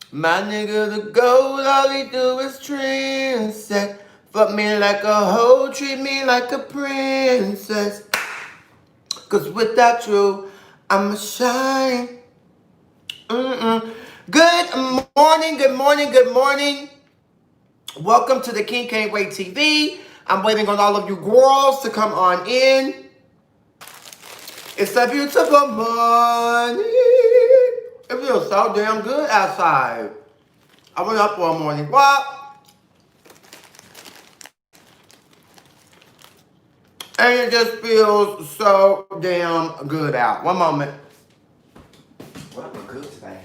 My nigga the gold, all he do is trendset. Fuck me like a hoe, treat me like a princess. Cause without you, I'ma shine. Good morning, good morning, good morning. Welcome to the King Can't Wait TV. I'm waiting on all of you girls to come on in. It's a beautiful morning. It feels so damn good outside. I went up for a morning walk, and it just feels so damn good out. One moment. What I look good today?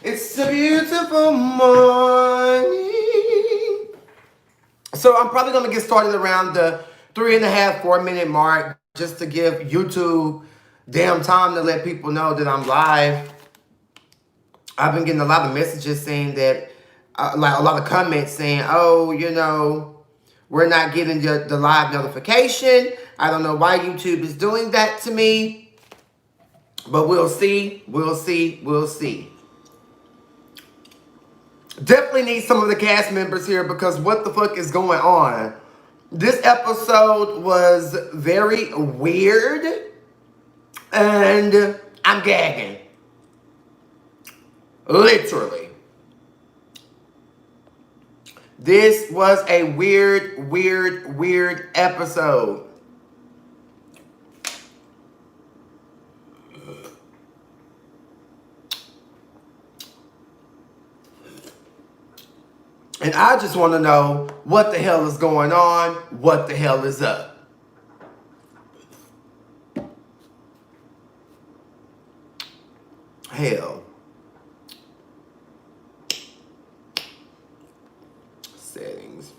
It's a beautiful morning. So I'm probably going to get started around the 3.5, 4 minute mark just to give YouTube damn time to let people know that I'm live. I've been getting a lot of messages saying that, like a lot of comments saying, oh, you know, we're not getting the live notification. I don't know why YouTube is doing that to me, but we'll see, we'll see, we'll see. Definitely need some of the cast members here because what the fuck is going on? This episode was very weird and I'm gagging. Literally. This was a weird episode. And I just want to know what the hell is going on, what the hell is up. Hell. Settings.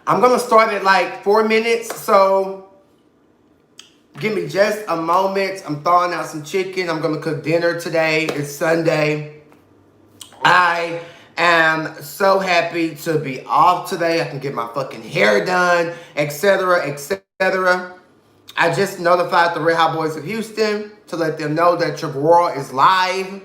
I'm going to start at like 4 minutes, so give me just a moment. I'm thawing out some chicken. I'm going to cook dinner today. It's Sunday. I am so happy to be off today. I can get my fucking hair done, etc., etc. I just notified the Hotboys of Houston to let them know that your girl is live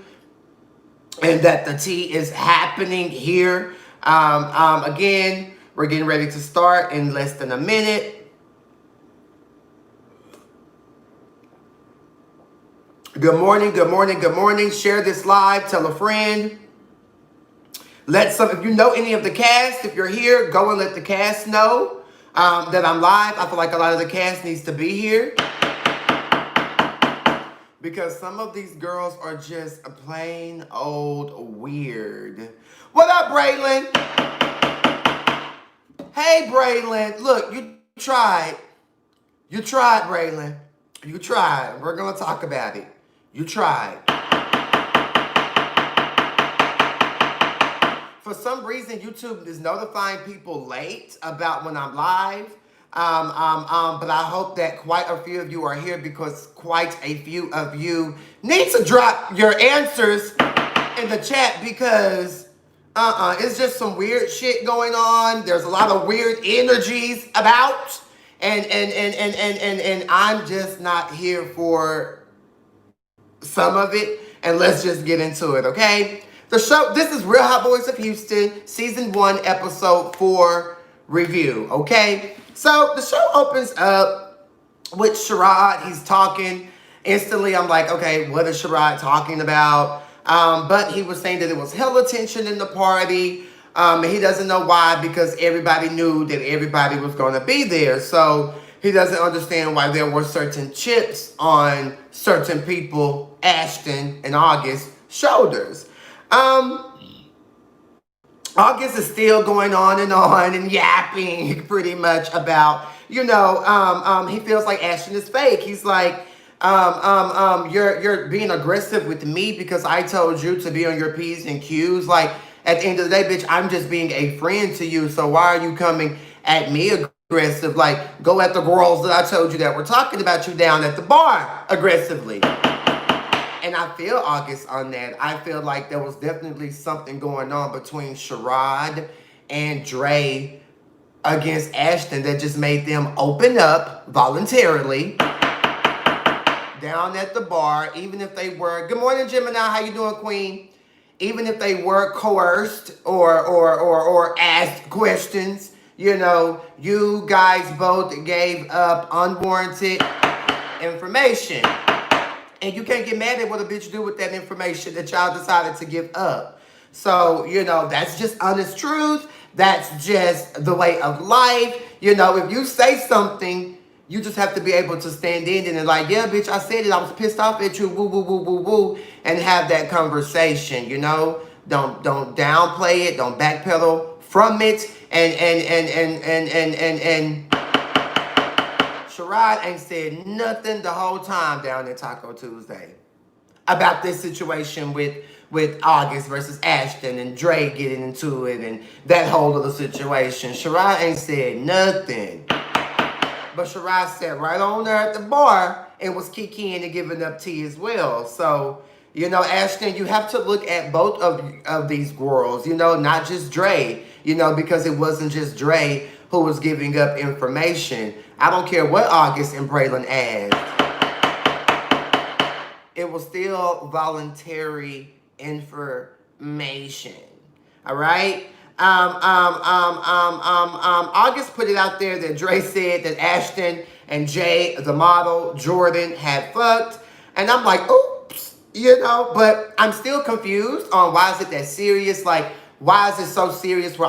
and that the tea is happening here. Again, we're getting ready to start in less than a minute. Good morning, good morning, good morning. Share this live. Tell a friend. If you know any of the cast, if you're here, go and let the cast know that I'm live. I feel like a lot of the cast needs to be here. Because some of these girls are just plain old weird. What up, Braylon? Hey, Braylon. Look, you tried. You tried, Braylon. You tried. We're going to talk about it. You tried. For some reason, YouTube is notifying people late about when I'm live. But I hope that quite a few of you are here because quite a few of you need to drop your answers in the chat because it's just some weird shit going on. There's a lot of weird energies about, and I'm just not here for some of it. And let's just get into it, okay? The show, this is Real Hotboys of Houston, Season 1, Episode 4 review, okay? So the show opens up with Sherrod. He's talking. Instantly, I'm like, okay, what is Sherrod talking about? But he was saying that it was hella tension in the party. And he doesn't know why, because everybody knew that everybody was going to be there. So he doesn't understand why there were certain chips on certain people, Ashton and August's shoulders. August is still going on and yapping pretty much about, he feels like Ashton is fake. He's like, you're being aggressive with me because I told you to be on your P's and Q's. Like, at the end of the day, bitch, I'm just being a friend to you. So why are you coming at me aggressive? Like, go at the girls that I told you that were talking about you down at the bar aggressively. And I feel August on that. I feel like there was definitely something going on between Sherrod and Dre against Ashton that just made them open up voluntarily down at the bar, even if they were, good morning, Gemini, how you doing, Queen? Even if they were coerced or asked questions, you guys both gave up unwarranted information. And you can't get mad at what a bitch do with that information that y'all decided to give up. So, that's just honest truth. That's just the way of life. If you say something, you just have to be able to stand in and like, yeah, bitch, I said it. I was pissed off at you, woo, woo, woo, woo, woo, and have that conversation, Don't downplay it. Don't backpedal from it. And Sherrod ain't said nothing the whole time down at Taco Tuesday about this situation with August versus Ashton and Dre getting into it and that whole other situation. Sherrod ain't said nothing. But Sherrod sat right on there at the bar and was kikiing and giving up tea as well. So, Ashton, you have to look at both of these girls, not just Dre, because it wasn't just Dre who was giving up information. I don't care what August and Braylon asked. It was still voluntary information. All right? August put it out there that Dre said that Ashton and Jay, the model, Jordan, had fucked. And I'm like, oops, but I'm still confused on why is it that serious? Like, why is it so serious for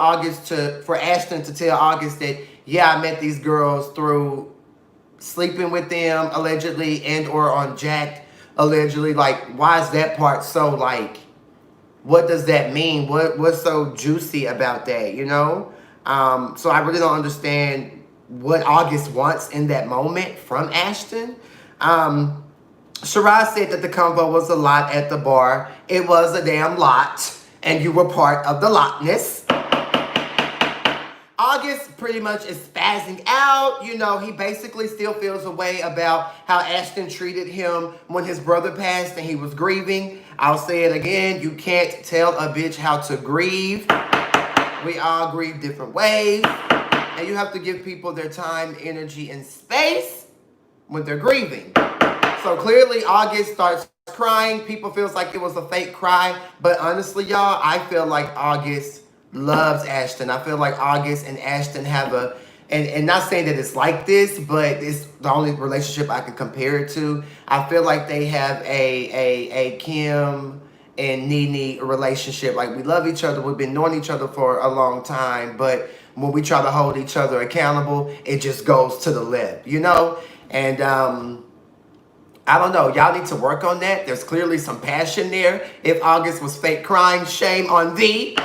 Ashton to tell August that, yeah, I met these girls through sleeping with them, allegedly, and or on Jack, allegedly? Like, why is that part so, like, what does that mean? What's so juicy about that, So I really don't understand what August wants in that moment from Ashton. Sherrod said that the convo was a lot at the bar. It was a damn lot. And you were part of the lotness. August pretty much is spazzing out. He basically still feels a way about how Ashton treated him when his brother passed and he was grieving. I'll say it again. You can't tell a bitch how to grieve. We all grieve different ways. And you have to give people their time, energy, and space when they're grieving. So clearly August starts crying. People feels like it was a fake cry. But honestly, y'all, I feel like August loves Ashton. I feel like August and Ashton have and not saying that it's like this, but it's the only relationship I can compare it to. I feel like they have a Kim and Nene relationship. Like, we love each other. We've been knowing each other for a long time. But when we try to hold each other accountable, it just goes to the left, And I don't know. Y'all need to work on that. There's clearly some passion there. If August was fake crying, shame on thee.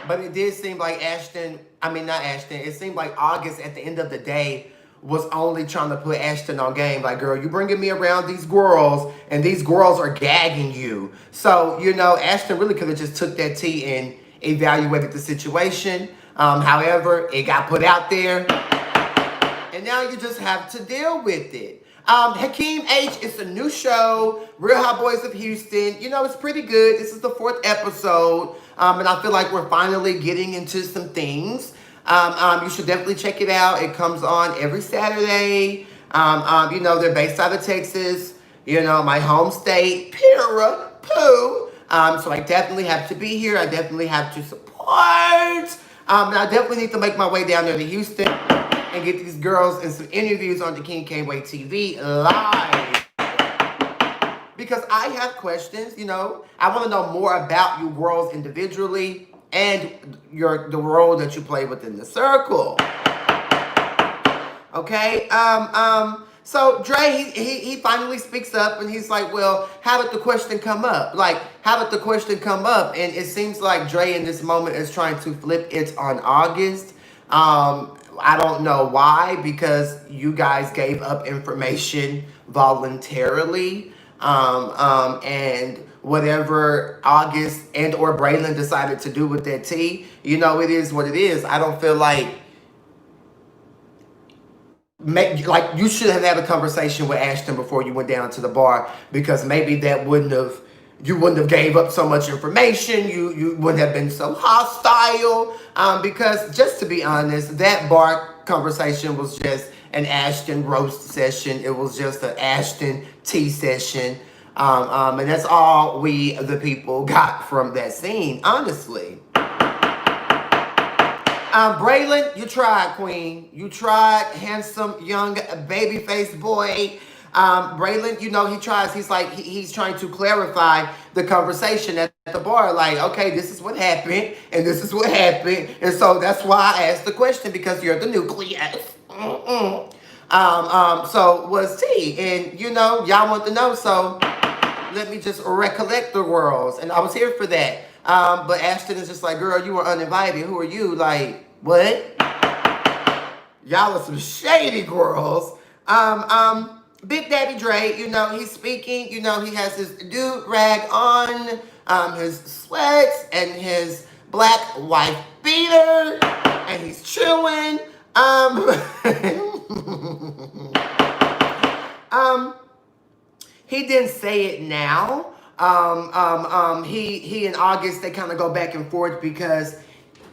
But it did seem like it seemed like August at the end of the day was only trying to put Ashton on game. Like, girl, you bringing me around these girls and these girls are gagging you. So, Ashton really could have just took that tea and evaluated the situation. However, it got put out there. And now you just have to deal with it. Hakeem H, it's a new show, Real Hotboys of Houston. It's pretty good. This is the 4th episode. And I feel like we're finally getting into some things. You should definitely check it out. It comes on every Saturday. They're based out of Texas. My home state, Poo. So I definitely have to be here. I definitely have to support. And I definitely need to make my way down there to Houston and get these girls and some interviews on the King K Way TV live. because I have questions, you know. I want to know more about you girls individually and the role that you play within the circle. Okay. So Dre, he finally speaks up and he's like, well, how did the question come up? Like, how did the question come up? And it seems like Dre in this moment is trying to flip it on August. I don't know why, because you guys gave up information voluntarily. And whatever August and or Braylon decided to do with that tea, you know, it is what it is. I don't feel like you should have had a conversation with Ashton before you went down to the bar, because maybe that you wouldn't have gave up so much information. You wouldn't have been so hostile. Because just to be honest, that bar conversation was just an Ashton roast session. It was just an Ashton tea session. And that's all we, the people, got from that scene, honestly. Braylon, you tried, queen. You tried, handsome, young, baby-faced boy. Braylon, you know, he tries. He's like, he's trying to clarify the conversation at the bar. Like, okay, this is what happened, and this is what happened. And so that's why I asked the question, because you're the nucleus. So was T. And, you know, y'all want to know, so let me just recollect the worlds. And I was here for that. But Ashton is just like, girl, you were uninvited. Who are you? Like, what? Y'all are some shady girls. Big Daddy Dre, you know, he's speaking. You know, he has his do-rag on, his sweats, and his black wife beater, and he's chilling. He didn't say it now. He and August, they kind of go back and forth because,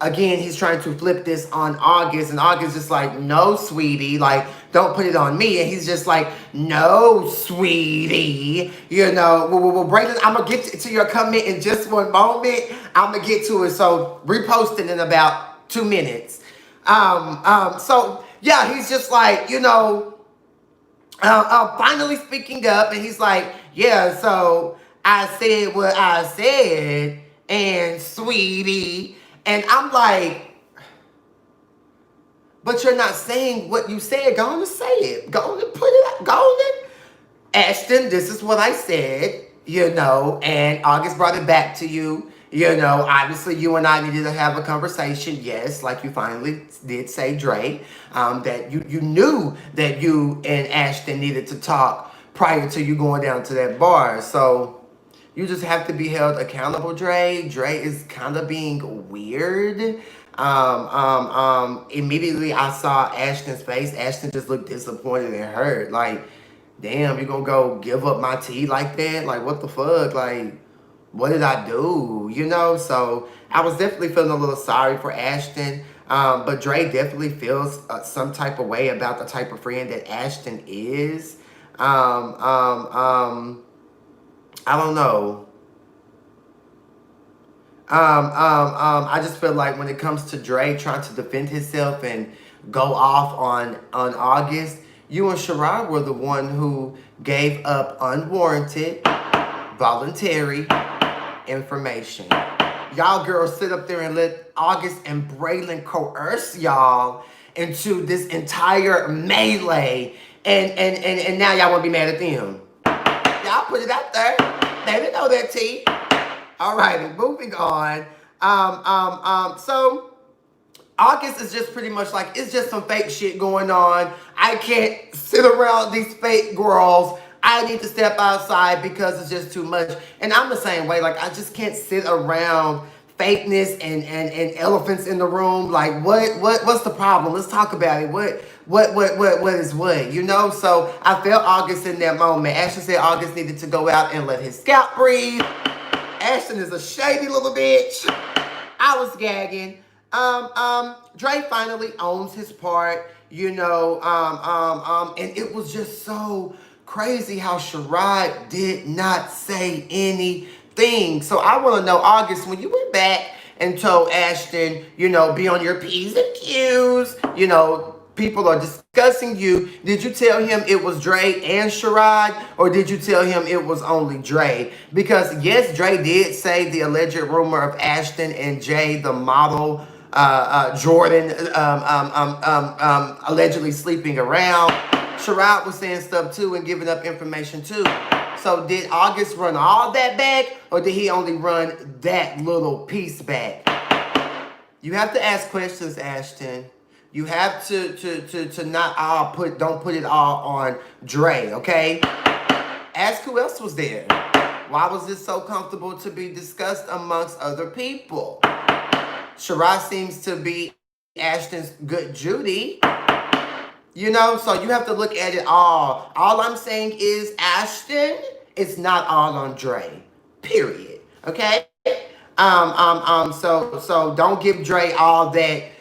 again, he's trying to flip this on August, and August is like, no, sweetie, like, don't put it on me. And he's just like, no, sweetie, you know. Well, Braylon, I'm gonna get to your comment in just one moment. I'm gonna get to it, so repost it in about 2 minutes. So yeah, he's just like, you know, finally speaking up, and he's like, yeah, so I said what I said, and sweetie, and I'm like, but you're not saying what you said. Go on and say it. Go on and put it out. Go on and, Ashton, this is what I said, you know, and August brought it back to you. You know, obviously you and I needed to have a conversation. Yes, like you finally did say, Dre, that you knew that you and Ashton needed to talk prior to you going down to that bar. So you just have to be held accountable, Dre. Dre is kind of being weird. Immediately I saw Ashton's face. Ashton just looked disappointed and hurt. Like, damn, you gonna go give up my tea like that? Like, what the fuck? Like, what did I do? You know? So I was definitely feeling a little sorry for Ashton. But Dre definitely feels some type of way about the type of friend that Ashton is. I don't know. I just feel like when it comes to Dre trying to defend himself and go off on August, you and Sherrod were the one who gave up unwarranted, voluntary information. Y'all girls sit up there and let August and Braylon coerce y'all into this entire melee, and now y'all want to be mad at them. Y'all put it out there. They didn't know that tea. Alrighty, moving on. So August is just pretty much like, it's just some fake shit going on. I can't sit around these fake girls. I need to step outside because it's just too much. And I'm the same way. Like, I just can't sit around fakeness and elephants in the room. Like, what's the problem? Let's talk about it. What is what? You know? So I felt August in that moment. Ashton said August needed to go out and let his scalp breathe. Ashton is a shady little bitch. I was gagging. Dre finally owns his part, you know, and it was just so crazy how Sherrod did not say anything. So I want to know, August, when you went back and told Ashton, you know, be on your P's and Q's, you know, people are discussing you, did you tell him it was Dre and Sherrod, or did you tell him it was only Dre? Because yes, Dre did say the alleged rumor of Ashton and Jay, the model, Jordan, allegedly sleeping around. Sherrod was saying stuff too and giving up information too. So did August run all that back, or did he only run that little piece back? You have to ask questions, Ashton. You have to not don't put it all on Dre, okay? Ask who else was there. Why was this so comfortable to be discussed amongst other people? Sherrod seems to be Ashton's good Judy. You know, so you have to look at it all. All I'm saying is Ashton, it's not all on Dre. Period. Okay? So don't give Dre all that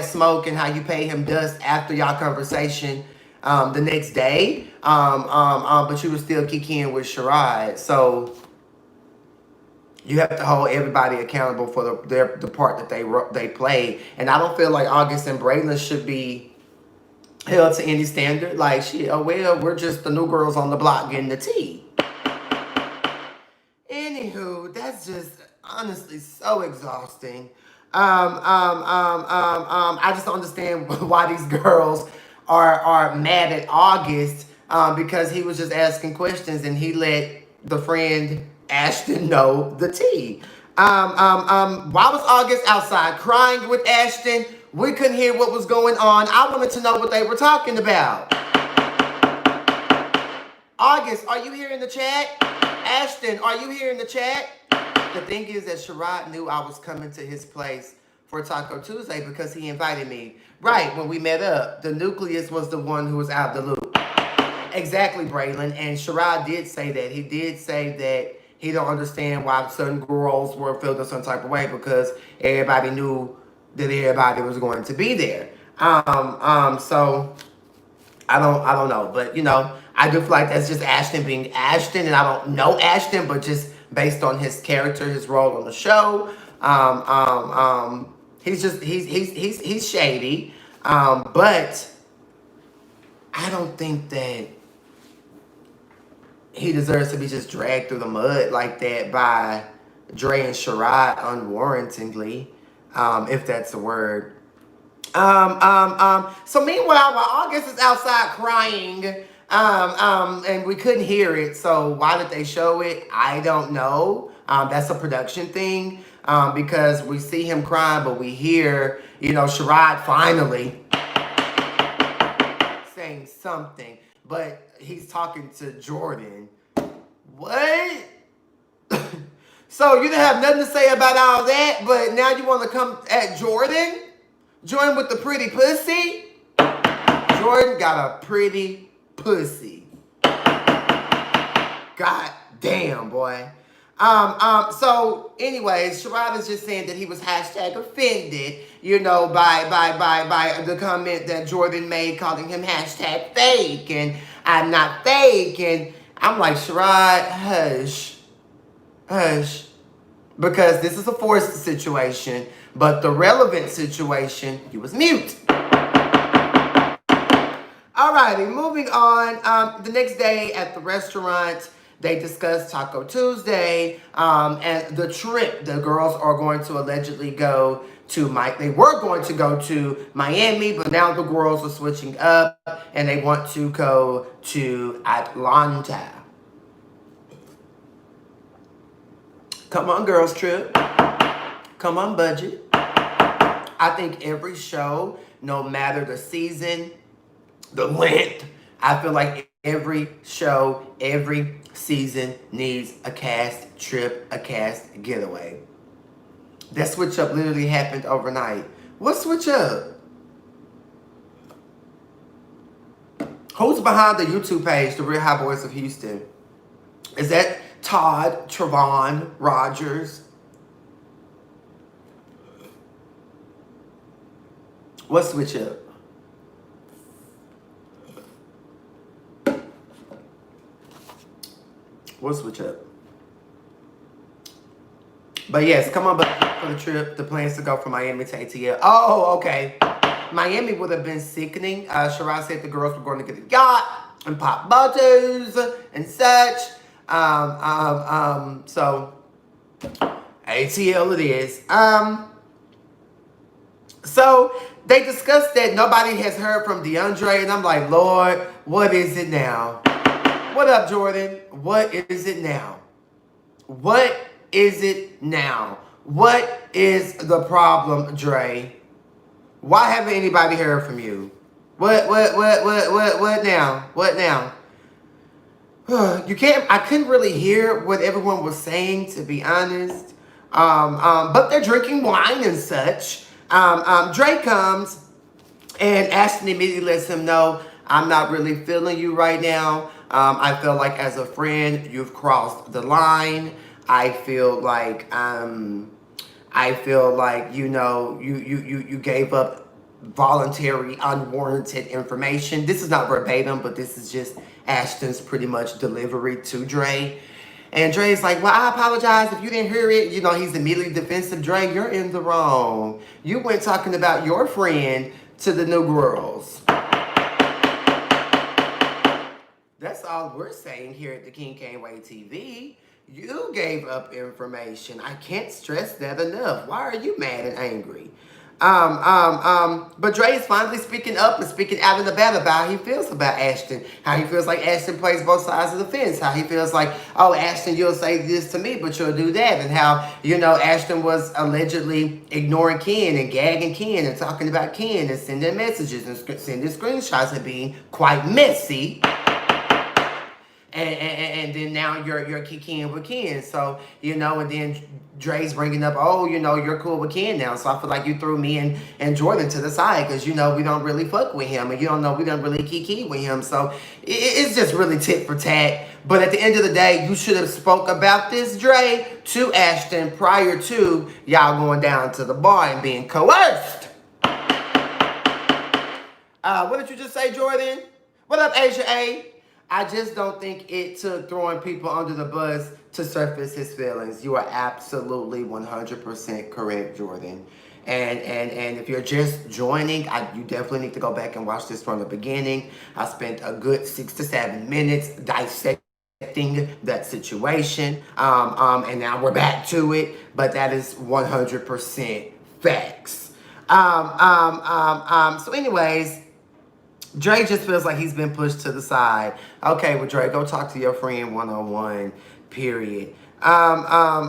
smoke and how you pay him dust after y'all conversation the next day. But you were still kicking with Sherrod. So you have to hold everybody accountable for the part that they played. And I don't feel like August and Braylon should be held to any standard. Like, shit, oh well, we're just the new girls on the block getting the tea. Anywho, that's just honestly so exhausting. I just don't understand why these girls are mad at August because he was just asking questions and he let the friend Ashton know the tea. Why was August outside crying with Ashton? We couldn't hear what was going on. I wanted to know what they were talking about. August, are you here in the chat? Ashton, are you here in the chat? The thing is that Sherrod knew I was coming to his place for Taco Tuesday because he invited me. Right, when we met up, the nucleus was the one who was out the loop. Exactly, Braylon. And Sherrod did say that. He did say that he don't understand why certain girls were feeling some type of way because everybody knew that everybody was going to be there. So I don't know, but you know, I do feel like that's just Ashton being Ashton, and I don't know Ashton, but just based on his character, his role on the show, he's shady, but I don't think that he deserves to be just dragged through the mud like that by Dre and Sherrod unwarrantedly, if that's the word. So meanwhile, while August is outside crying, and we couldn't hear it, so why did they show it? I don't know. That's a production thing, because we see him crying, but we hear, you know, Sherrod finally saying something, but he's talking to Jordan. What? So you didn't have nothing to say about all that, but now you want to come at Jordan? Join with the pretty pussy? Jordan got a pretty pussy. God damn, boy. So anyways, Sherrod is just saying that he was hashtag offended, you know, by the comment that Jordan made calling him hashtag fake and I'm not fake. And I'm like, Sherrod, hush. Hush. Because this is a forced situation, but the relevant situation, he was mute. Alrighty, moving on. The next day at the restaurant, they discussed Taco Tuesday and the trip the girls are going to allegedly go to. They were going to go to Miami, but now the girls are switching up and they want to go to Atlanta. Come on, girls trip. Come on, budget. I think every show, no matter the season, the length, I feel like every show, every season needs a cast trip, a cast getaway. That switch up literally happened overnight. What switch up? Who's behind the YouTube page, The Real Hotboys of Houston? Is that Todd, Trevon, Rogers? What switch up? What switch up? But yes, come on, but for the trip, the plans to go from Miami to ATL. Oh, okay. Miami would have been sickening. Shirai said the girls were going to get a yacht and pop bottles and such. So ATL it is. So they discussed that nobody has heard from DeAndre, and I'm like, Lord, what is it now? What up, Jordan? What is it now? What is it now? What is the problem, Dre? Why haven't anybody heard from you? What now? What now? I couldn't really hear what everyone was saying, to be honest. But they're drinking wine and such. Dre comes, and Ashton immediately lets him know, I'm not really feeling you right now. I feel like as a friend, you've crossed the line. I feel like you know you gave up voluntary, unwarranted information. This is not verbatim, but this is just Ashton's pretty much delivery to Dre. And Dre's like, well, I apologize if you didn't hear it. You know, he's immediately defensive. Dre, you're in the wrong. You went talking about your friend to the new girls. That's all we're saying here at the King Cain Way TV. You gave up information. I can't stress that enough. Why are you mad and angry? But Dre is finally speaking up and speaking out in the bat about how he feels about Ashton. How he feels like Ashton plays both sides of the fence. How he feels like, oh, Ashton, you'll say this to me, but you'll do that. And how, you know, Ashton was allegedly ignoring Cain and gagging Cain and talking about Cain and sending messages and sending screenshots and being quite messy. And then now you're kicking with Ken. So, you know, and then Dre's bringing up, oh, you know, you're cool with Ken now. So I feel like you threw me and Jordan to the side because, you know, we don't really fuck with him. And you don't know we don't really kiki with him. So it's just really tit for tat. But at the end of the day, you should have spoke about this, Dre, to Ashton prior to y'all going down to the bar and being coerced. What did you just say, Jordan? What up, Asia A? I just don't think it took throwing people under the bus to surface his feelings. You are absolutely 100% correct, Jordan. And if you're just joining, you definitely need to go back and watch this from the beginning. I spent a good 6 to 7 minutes dissecting that situation. And now we're back to it. But that is 100% facts. So anyways, Dre just feels like he's been pushed to the side. Okay, well, Dre, go talk to your friend one-on-one, period. Anywho,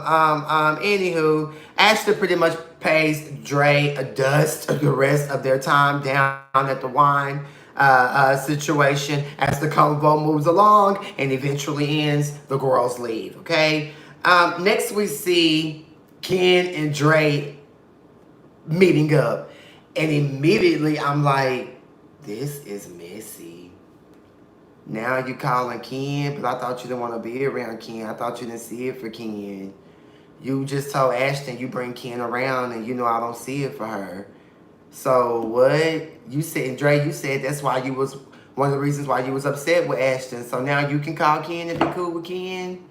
Ashton pretty much pays Dre a dust the rest of their time down at the wine situation as the convo moves along and eventually ends. The girls leave, okay? Next we see Ken and Dre meeting up. And immediately I'm like, this is messy. Now you calling Ken, but I thought you didn't want to be around Ken. I thought you didn't see it for Ken. You just told Ashton you bring Ken around and you know I don't see it for her. So what? You said, Dre, you said that's why you was, one of the reasons why you was upset with Ashton. So now you can call Ken and be cool with Ken?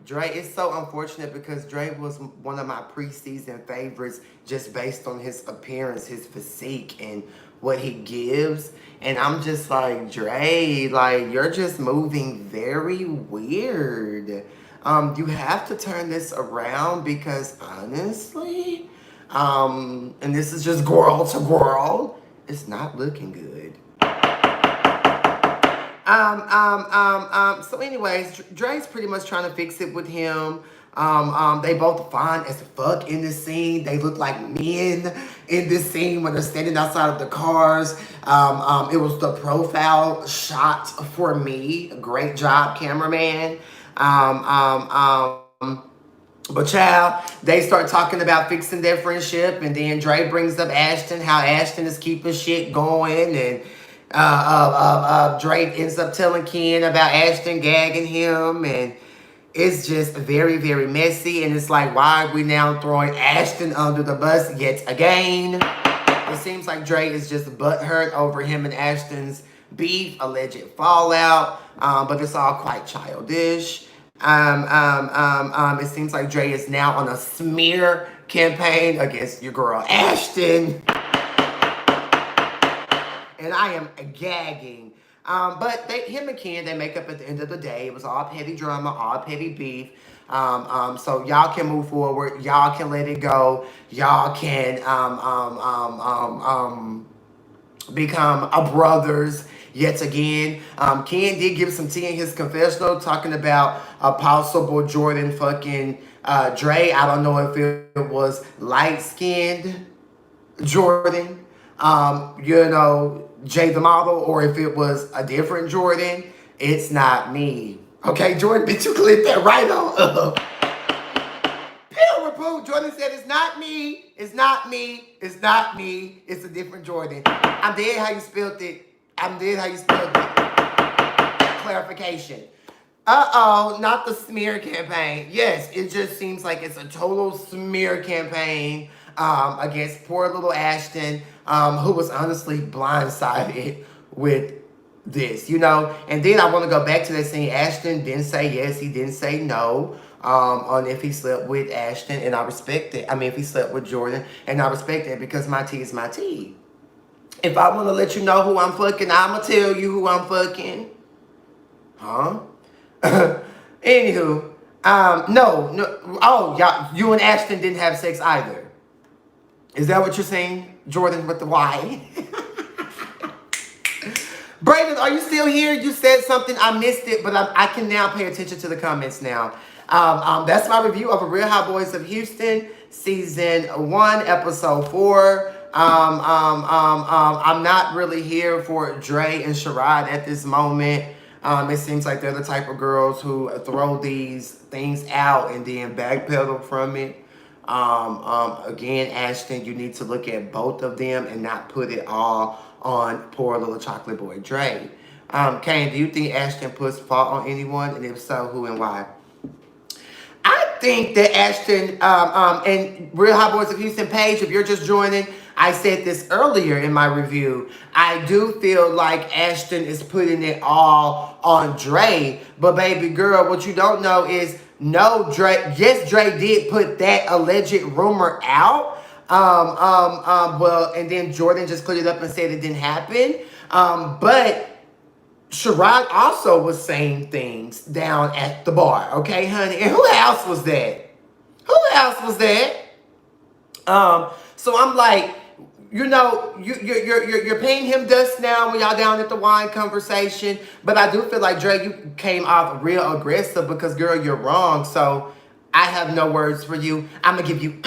Dre, it's so unfortunate because Dre was one of my preseason favorites just based on his appearance, his physique, and what he gives. And I'm just like, Dre, like, you're just moving very weird. You have to turn this around because honestly, and this is just girl to girl, it's not looking good. So anyways, Dre's pretty much trying to fix it with him. They both fine as fuck in this scene. They look like men in this scene when they're standing outside of the cars. It was the profile shot for me. Great job, cameraman. But child, they start talking about fixing their friendship, and then Dre brings up Ashton, how Ashton is keeping shit going, and Drake ends up telling Ken about Ashton gagging him, and it's just very, very messy. And it's like, why are we now throwing Ashton under the bus yet again? It seems like Dre is just butthurt over him and Ashton's beef, alleged fallout, but it's all quite childish. It seems like Dre is now on a smear campaign against your girl Ashton. And I am gagging. But him and Ken, they make up at the end of the day. It was all petty drama, all petty beef. So y'all can move forward. Y'all can let it go. Y'all can become a brothers yet again. Ken did give some tea in his confessional talking about a possible Jordan fucking Dre. I don't know if it was light-skinned Jordan, Jay the model, or if it was a different Jordan. It's not me. Okay, Jordan, bitch, you clipped that right on up. Pill report. Jordan said it's not me. It's not me. It's not me. It's a different Jordan. I'm dead how you spelled it. I'm dead how you spelled it. Clarification. Uh-oh, not the smear campaign. Yes, it just seems like it's a total smear campaign against poor little Ashton, who was honestly blindsided with this, And then I want to go back to that scene. Ashton didn't say yes, he didn't say no on if he slept with Ashton, and I respect it. I mean, if he slept with Jordan, and I respect it because my tea is my tea. If I want to let you know who I'm fucking, I'm going to tell you who I'm fucking. Huh? Anywho, no. Oh, y'all, you and Ashton didn't have sex either. Is that what you're saying, Jordan, with the Y? Brayden, are you still here? You said something. I missed it, but I can now pay attention to the comments now. That's my review of Real Hotboys of Houston, Season 1, Episode 4. I'm not really here for Dre and Sherrod at this moment. It seems like they're the type of girls who throw these things out and then backpedal from it. Again, Ashton, you need to look at both of them and not put it all on poor little chocolate boy Dre. Cain, do you think Ashton puts fault on anyone? And if so, who and why? I think that Ashton and Real Hotboys of Houston page, if you're just joining, I said this earlier in my review. I do feel like Ashton is putting it all on Dre. But baby girl, what you don't know is no, Dre. Yes, Dre did put that alleged rumor out. Well, and then Jordan just cleared it up and said it didn't happen. But Sherrod also was saying things down at the bar. Okay, honey? And who else was that? Who else was that? So I'm like, you're paying him dust now when y'all down at the wine conversation. But I do feel like, Dre, you came off real aggressive because, girl, you're wrong. So I have no words for you. I'm going to give you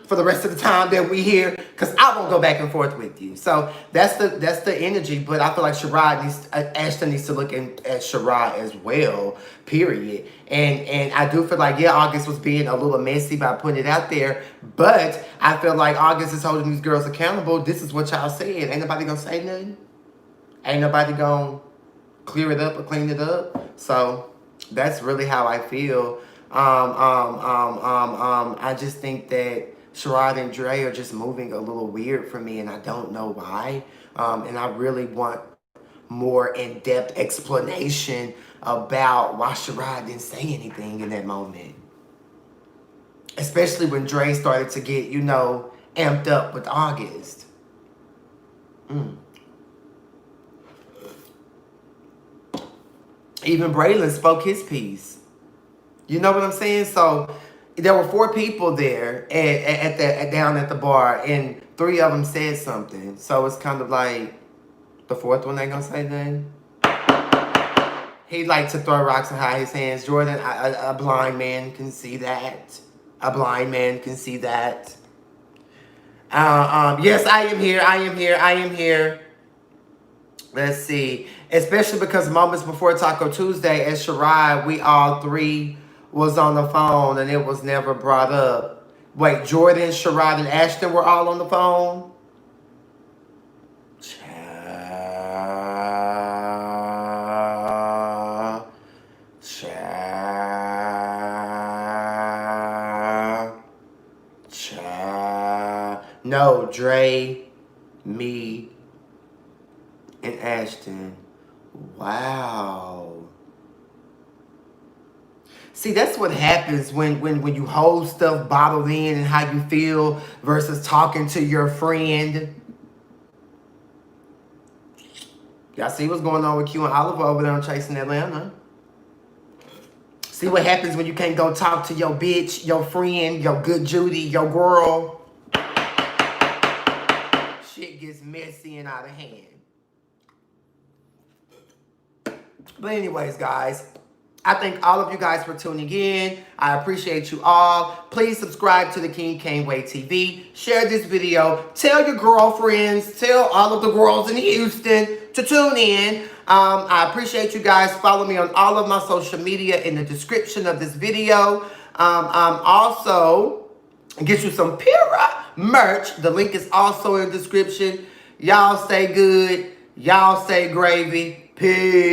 for the rest of the time that we here because I won't go back and forth with you. So that's the energy. But I feel like Ashton needs to look at Sherrod as well, period. And I do feel like, yeah, August was being a little messy by putting it out there. But I feel like August is holding these girls accountable. This is what y'all said. Ain't nobody going to say nothing. Ain't nobody going to clear it up or clean it up. So that's really how I feel. I just think that Sherrod and Dre are just moving a little weird for me, and I don't know why. And I really want more in-depth explanation about why Sherrod didn't say anything in that moment. Especially when Dre started to get, amped up with August. Even Braylon spoke his piece. You know what I'm saying? So there were 4 people there down at the bar, and 3 of them said something. So it's kind of like the 4th one ain't gonna say nothing. He liked to throw rocks and hide his hands. Jordan, a blind man can see that. A blind man can see that. Yes, I am here. I am here. I am here. Let's see. Especially because moments before Taco Tuesday at Sherrod, we all 3 was on the phone and it was never brought up. Wait, Jordan, Sherrod, and Ashton were all on the phone? No, Dre, me, and Ashton. Wow. See, that's what happens when you hold stuff bottled in and how you feel versus talking to your friend. Y'all see what's going on with Q and Oliver over there on Chasing Atlanta. See what happens when you can't go talk to your bitch, your friend, your good Judy, your girl. Shit gets messy and out of hand. But anyways, guys, I thank all of you guys for tuning in. I appreciate you all. Please subscribe to the King Cain Way TV. Share this video. Tell your girlfriends. Tell all of the girls in Houston to tune in. I appreciate you guys. Follow me on all of my social media in the description of this video. Also, get you some Pura merch. The link is also in the description. Y'all stay good. Y'all stay gravy. Peace.